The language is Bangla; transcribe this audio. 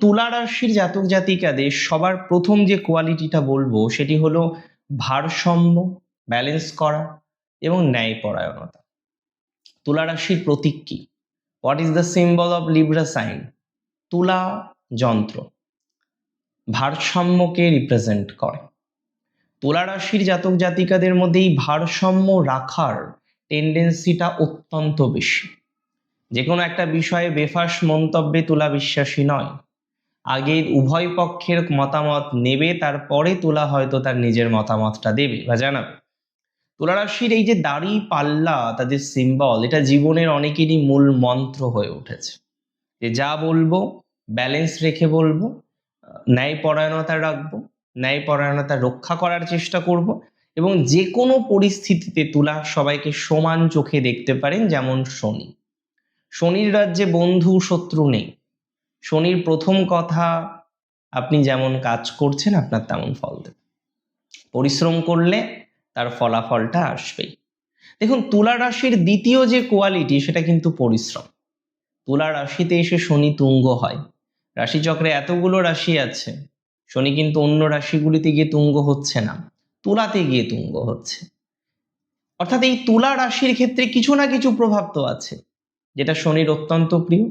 তুলা রাশির জাতক জাতিকাদের সবার প্রথম যে কোয়ালিটিটা বলবো সেটি হলো ভারসাম্য, ব্যালেন্স করা এবং ন্যায়পরায়ণতা। তুলা রাশির প্রতীক কি? What is the symbol of Libra sign? তুলা যন্ত্র ভারসাম্যকে রিপ্রেজেন্ট করে। তুলা রাশির জাতক জাতিকাদের মধ্যে এই ভারসাম্য রাখার টেন্ডেন্সিটা অত্যন্ত বেশি। যে কোনো একটা বিষয়ে বেফাস মন্তব্যে তুলা বিশ্বাসী নয়। আগে উভয় পক্ষের মতামত নেবে, তারপরে তুলা হয়তো তার নিজের মতামতটা দেবে বা জানাবে। তুলা রাশির এই যে দাড়ি পাল্লা তাদের সিম্বল, এটা জীবনের অনেকেরই মূল মন্ত্র হয়ে উঠেছে। যে যা বলবো ব্যালেন্স রেখে বলবো, ন্যায়পরায়ণতা রাখবো, ন্যায়পরায়ণতা রক্ষা করার চেষ্টা করব, এবং যে কোনো পরিস্থিতিতে তুলা সবাইকে সমান চোখে দেখতে পারেন। যেমন শনি, শনির রাজ্যে বন্ধু শত্রু নেই। শনির প্রথম কথা, আপনি যেমন কাজ করছেন আপনার তেমন ফল দেবে। পরিশ্রম করলে তার ফলাফলটা আসবেই। দেখুন, তুলা রাশির দ্বিতীয় যে কোয়ালিটি সেটা কিন্তু পরিশ্রম। তুলা রাশিতে এসে শনি তুঙ্গ হয়। রাশিচক্রে এতগুলো রাশি আছে, শনি কিন্তু অন্য রাশিগুলিতে গিয়ে তুঙ্গ হচ্ছে না, তুলাতে গিয়ে তুঙ্গ হচ্ছে। অর্থাৎ এই তুলা রাশির ক্ষেত্রে কিছু না কিছু প্রভাব তো আছে যেটা শনির অত্যন্ত প্রিয়।